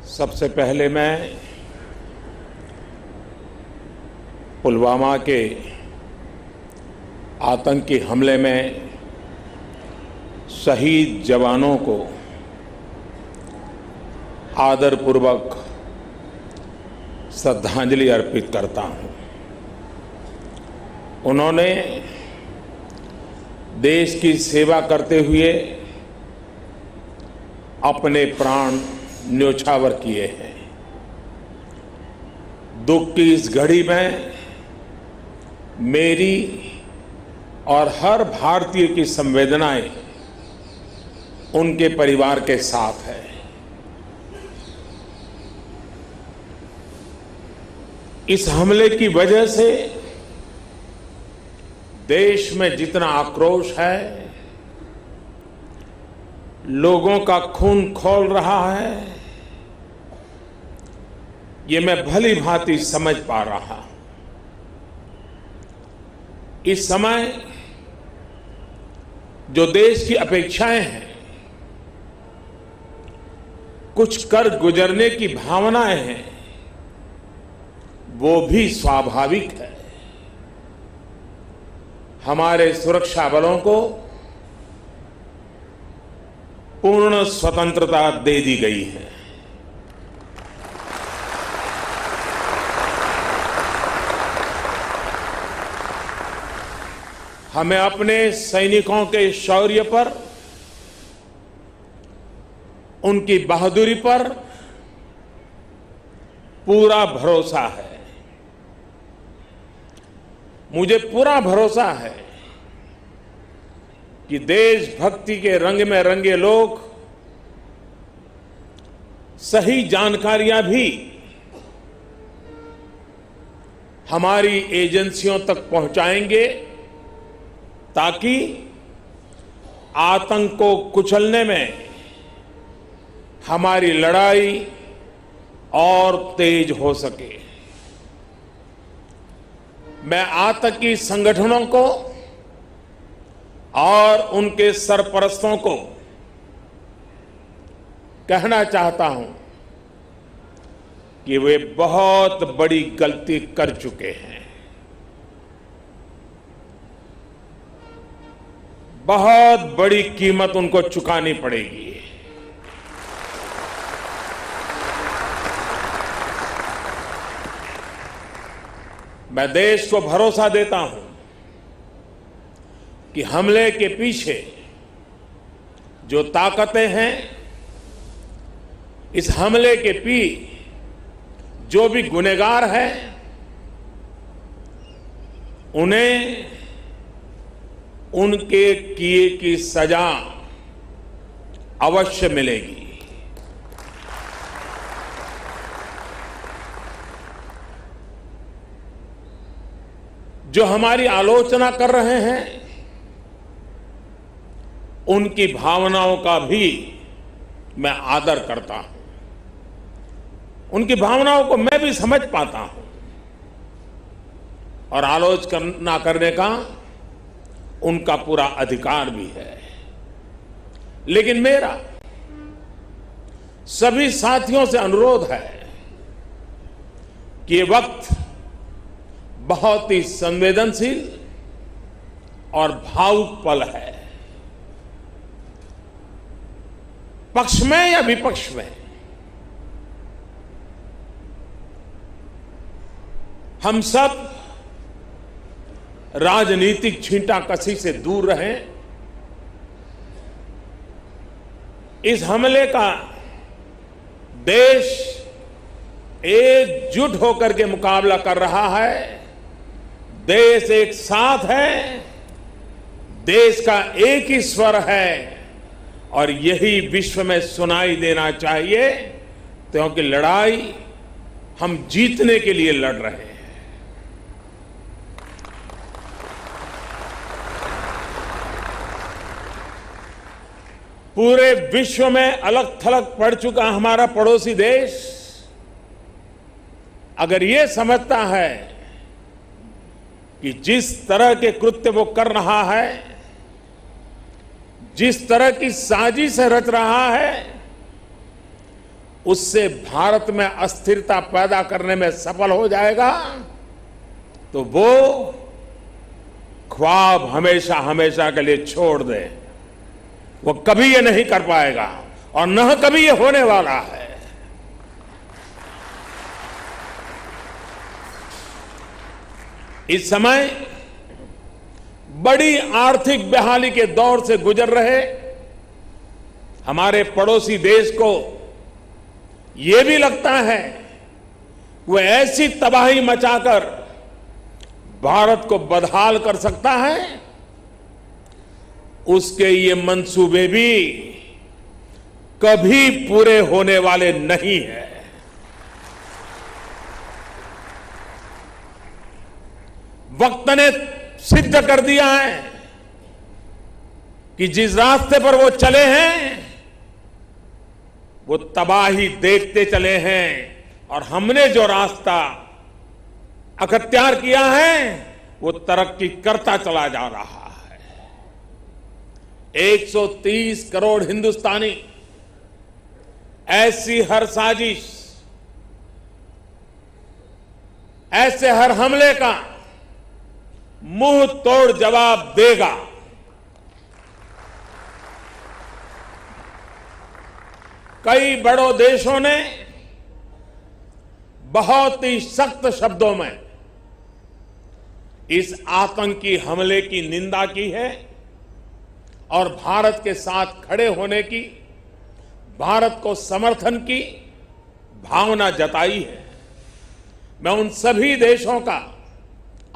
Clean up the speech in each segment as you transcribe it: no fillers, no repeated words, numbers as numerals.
सबसे पहले मैं पुलवामा के आतंकी हमले में शहीद जवानों को आदरपूर्वक श्रद्धांजलि अर्पित करता हूं। उन्होंने देश की सेवा करते हुए अपने प्राण न्योछावर किए हैं। दुख की इस घड़ी में मेरी और हर भारतीय की संवेदनाएं उनके परिवार के साथ है। इस हमले की वजह से देश में जितना आक्रोश है, लोगों का खून खौल रहा है, ये मैं भली भांति समझ पा रहा हूं। इस समय जो देश की अपेक्षाएं हैं, कुछ कर गुजरने की भावनाएं हैं, वो भी स्वाभाविक है। हमारे सुरक्षा बलों को पूर्ण स्वतंत्रता दे दी गई है। हमें अपने सैनिकों के शौर्य पर, उनकी बहादुरी पर पूरा भरोसा है। मुझे पूरा भरोसा है कि देशभक्ति के रंग में रंगे लोग सही जानकारियां भी हमारी एजेंसियों तक पहुंचाएंगे, ताकि आतंक को कुचलने में हमारी लड़ाई और तेज हो सके। मैं आतंकी संगठनों को और उनके सरपरस्तों को कहना चाहता हूं कि वे बहुत बड़ी गलती कर चुके हैं। बहुत बड़ी कीमत उनको चुकानी पड़ेगी। मैं देश को भरोसा देता हूं कि हमले के पीछे जो ताकतें हैं, इस हमले के जो भी गुनहगार हैं, उन्हें उनके किए की सजा अवश्य मिलेगी। जो हमारी आलोचना कर रहे हैं, उनकी भावनाओं का भी मैं आदर करता हूं। उनकी भावनाओं को मैं भी समझ पाता हूं और आलोचना करने का उनका पूरा अधिकार भी है। लेकिन मेरा सभी साथियों से अनुरोध है कि ये वक्त बहुत ही संवेदनशील और भावुक पल है। पक्ष में या विपक्ष में, हम सब राजनीतिक छींटाकशी से दूर रहें। इस हमले का देश एकजुट होकर के मुकाबला कर रहा है। देश एक साथ है, देश का एक ही स्वर है और यही विश्व में सुनाई देना चाहिए, क्योंकि लड़ाई हम जीतने के लिए लड़ रहे हैं। पूरे विश्व में अलग थलग पड़ चुका हमारा पड़ोसी देश अगर ये समझता है कि जिस तरह के कृत्य वो कर रहा है, जिस तरह की साजिश रच रहा है, उससे भारत में अस्थिरता पैदा करने में सफल हो जाएगा तो वो ख्वाब हमेशा हमेशा के लिए छोड़ दे। वो कभी ये नहीं कर पाएगा और न कभी ये होने वाला है। इस समय बड़ी आर्थिक बहाली के दौर से गुजर रहे हमारे पड़ोसी देश को ये भी लगता है वो ऐसी तबाही मचाकर भारत को बदहाल कर सकता है, उसके ये मंसूबे भी कभी पूरे होने वाले नहीं है। वक्त ने सिद्ध कर दिया है कि जिस रास्ते पर वो चले हैं वो तबाही देखते चले हैं और हमने जो रास्ता अख्तियार किया है वो तरक्की करता चला जा रहा है। 130 करोड़ हिंदुस्तानी ऐसी हर साजिश, ऐसे हर हमले का मुंह तोड़ जवाब देगा। कई बड़ों देशों ने बहुत ही सख्त शब्दों में इस आतंकी हमले की निंदा की है और भारत के साथ खड़े होने की, भारत को समर्थन की भावना जताई है। मैं उन सभी देशों का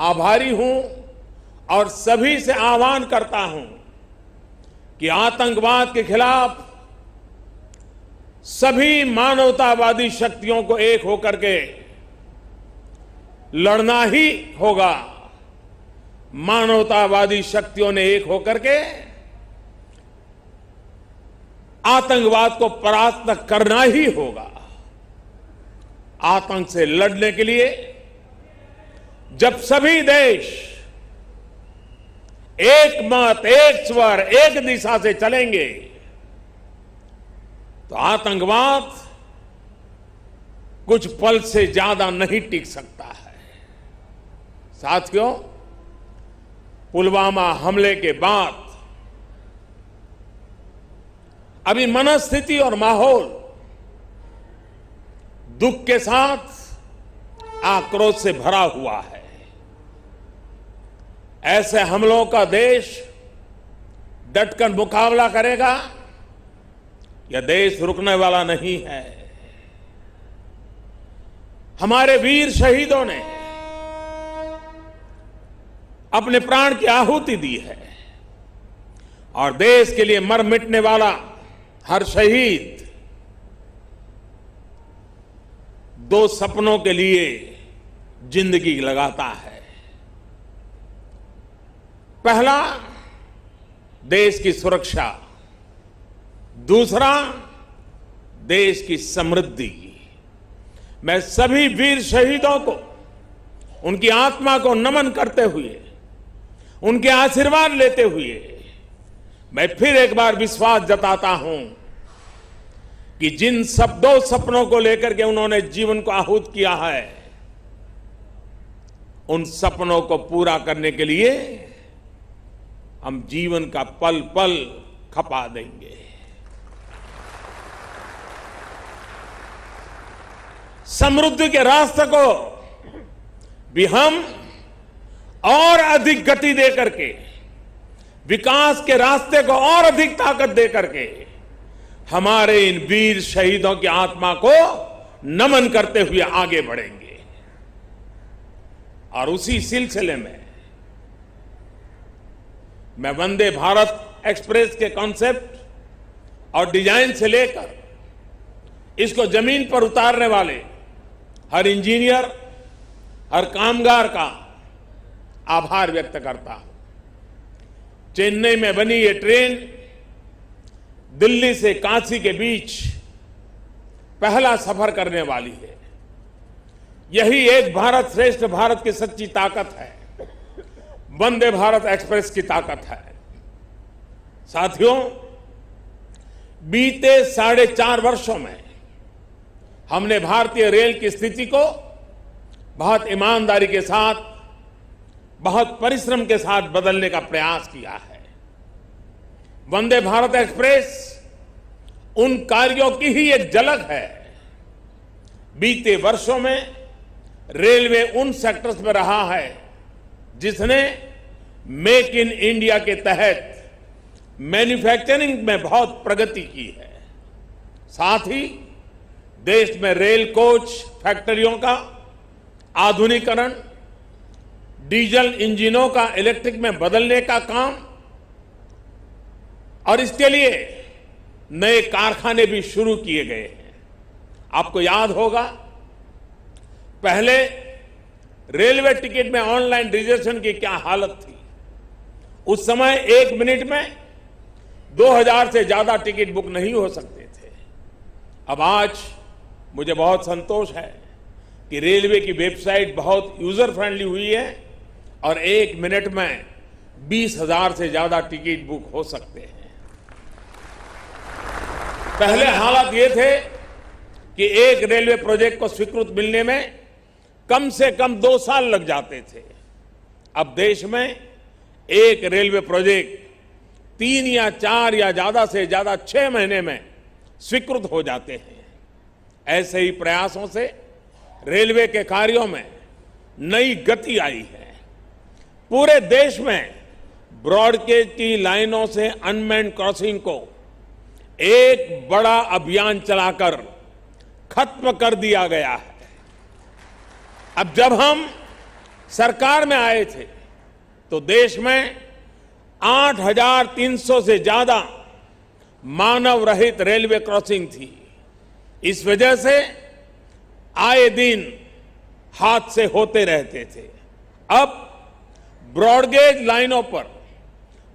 आभारी हूं और सभी से आह्वान करता हूं कि आतंकवाद के खिलाफ सभी मानवतावादी शक्तियों को एक होकर के लड़ना ही होगा। मानवतावादी शक्तियों ने एक होकर के आतंकवाद को परास्त करना ही होगा। आतंक से लड़ने के लिए जब सभी देश एक मत, एक स्वर, एक दिशा से चलेंगे तो आतंकवाद कुछ पल से ज्यादा नहीं टिक सकता है। साथियों, पुलवामा हमले के बाद अभी मनस्थिति और माहौल दुख के साथ आक्रोश से भरा हुआ है। ऐसे हमलों का देश डटकर मुकाबला करेगा। यह देश रुकने वाला नहीं है। हमारे वीर शहीदों ने अपने प्राण की आहुति दी है और देश के लिए मर मिटने वाला हर शहीद दो सपनों के लिए जिंदगी लगाता है। पहला, देश की सुरक्षा, दूसरा, देश की समृद्धि। मैं सभी वीर शहीदों को उनकी आत्मा को नमन करते हुए, उनके आशीर्वाद लेते हुए मैं फिर एक बार विश्वास जताता हूं कि जिन दो सपनों को लेकर के उन्होंने जीवन को आहूत किया है, उन सपनों को पूरा करने के लिए हम जीवन का पल पल खपा देंगे। समृद्धि के रास्ते को भी हम और अधिक गति दे करके, विकास के रास्ते को और अधिक ताकत दे करके हमारे इन वीर शहीदों की आत्मा को नमन करते हुए आगे बढ़ेंगे। और उसी सिलसिले में मैं वंदे भारत एक्सप्रेस के कॉन्सेप्ट और डिजाइन से लेकर इसको जमीन पर उतारने वाले हर इंजीनियर, हर कामगार का आभार व्यक्त करता हूं। चेन्नई में बनी ये ट्रेन दिल्ली से काशी के बीच पहला सफर करने वाली है। यही एक भारत श्रेष्ठ भारत की सच्ची ताकत है, वंदे भारत एक्सप्रेस की ताकत है। साथियों, बीते 4.5 वर्षों में हमने भारतीय रेल की स्थिति को बहुत ईमानदारी के साथ, बहुत परिश्रम के साथ बदलने का प्रयास किया है। वंदे भारत एक्सप्रेस उन कार्यों की ही एक झलक है। बीते वर्षों में रेलवे उन सेक्टर्स में रहा है जिसने मेक इन इंडिया के तहत मैन्युफैक्चरिंग में बहुत प्रगति की है। साथ ही देश में रेल कोच फैक्ट्रियों का आधुनिकीकरण, डीजल इंजनों का इलेक्ट्रिक में बदलने का काम और इसके लिए नए कारखाने भी शुरू किए गए हैं। आपको याद होगा, पहले रेलवे टिकट में ऑनलाइन रिजर्वेशन की क्या हालत थी। उस समय 1 मिनट में 2000 से ज्यादा टिकट बुक नहीं हो सकते थे। अब आज मुझे बहुत संतोष है कि रेलवे की वेबसाइट बहुत यूजर फ्रेंडली हुई है और 1 मिनट में 20,000 से ज्यादा टिकट बुक हो सकते हैं। पहले हालात ये थे कि एक रेलवे प्रोजेक्ट को स्वीकृत मिलने में कम से कम 2 साल लग जाते थे। अब देश में एक रेलवे प्रोजेक्ट 3 या 4 या ज्यादा से ज्यादा 6 महीने में स्वीकृत हो जाते हैं। ऐसे ही प्रयासों से रेलवे के कार्यों में नई गति आई है। पूरे देश में ब्रॉडगेज की लाइनों से अनमैन्ड क्रॉसिंग को एक बड़ा अभियान चलाकर खत्म कर दिया गया है। अब जब हम सरकार में आए थे तो देश में 8,300 से ज्यादा मानव रहित रेलवे क्रॉसिंग थी। इस वजह से आए दिन हादसे होते रहते थे। अब ब्रॉडगेज लाइनों पर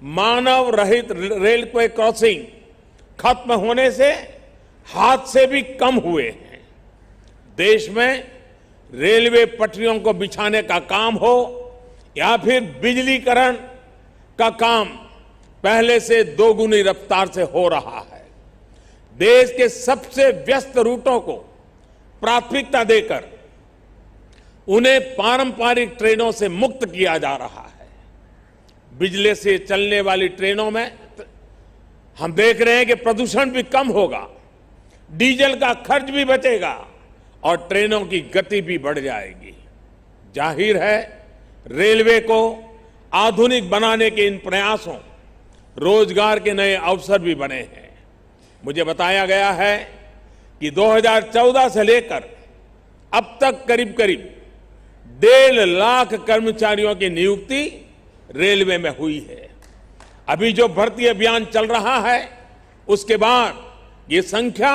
मानव रहित रेलवे क्रॉसिंग खत्म होने से हादसे भी कम हुए हैं। देश में रेलवे पटरियों को बिछाने का काम हो या फिर बिजलीकरण का काम पहले से 2 गुनी रफ्तार से हो रहा है। देश के सबसे व्यस्त रूटों को प्राथमिकता देकर उन्हें पारंपरिक ट्रेनों से मुक्त किया जा रहा है। बिजली से चलने वाली ट्रेनों में हम देख रहे हैं कि प्रदूषण भी कम होगा, डीजल का खर्च भी बचेगा और ट्रेनों की गति भी बढ़ जाएगी। जाहिर है, रेलवे को आधुनिक बनाने के इन प्रयासों रोजगार के नए अवसर भी बने हैं। मुझे बताया गया है कि 2014 से लेकर अब तक करीब करीब 1.5 लाख कर्मचारियों की नियुक्ति रेलवे में हुई है। अभी जो भर्ती अभियान चल रहा है उसके बाद ये संख्या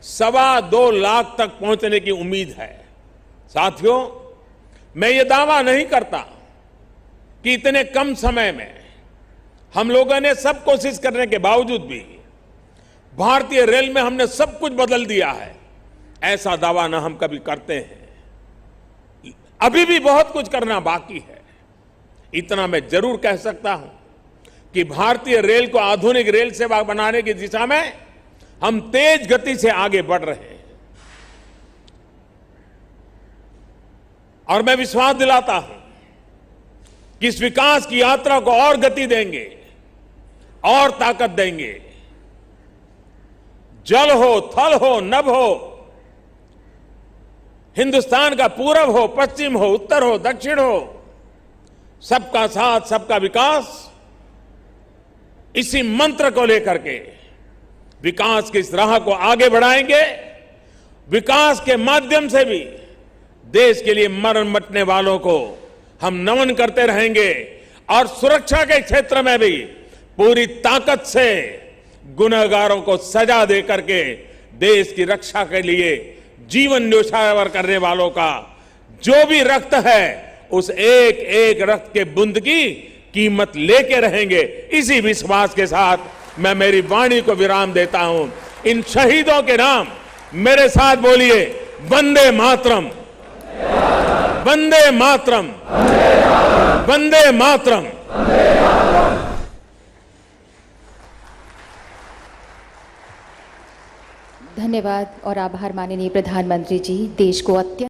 2.25 लाख तक पहुंचने की उम्मीद है। साथियों, मैं ये दावा नहीं करता कि इतने कम समय में हम लोगों ने सब कोशिश करने के बावजूद भी भारतीय रेल में हमने सब कुछ बदल दिया है, ऐसा दावा ना हम कभी करते हैं। अभी भी बहुत कुछ करना बाकी है। इतना मैं जरूर कह सकता हूं कि भारतीय रेल को आधुनिक रेल सेवा बनाने की दिशा में हम तेज गति से आगे बढ़ रहे हैं और मैं विश्वास दिलाता हूं कि इस विकास की यात्रा को और गति देंगे और ताकत देंगे। जल हो, थल हो, नभ हो, हिंदुस्तान का पूरब हो, पश्चिम हो, उत्तर हो, दक्षिण हो, सबका साथ सबका विकास, इसी मंत्र को लेकर के विकास की इस राह को आगे बढ़ाएंगे। विकास के माध्यम से भी देश के लिए मरण मटने वालों को हम नमन करते रहेंगे और सुरक्षा के क्षेत्र में भी पूरी ताकत से गुनहगारों को सजा दे करके देश की रक्षा के लिए जीवन न्योछावर करने वालों का जो भी रक्त है उस एक एक रक्त के बूंद की कीमत लेके रहेंगे। इसी विश्वास के साथ मैं मेरी वाणी को विराम देता हूं। इन शहीदों के नाम मेरे साथ बोलिए, वंदे मातरम, वंदे मातरम, वंदे मातरम। धन्यवाद और आभार माननीय प्रधानमंत्री जी। देश को अत्यंत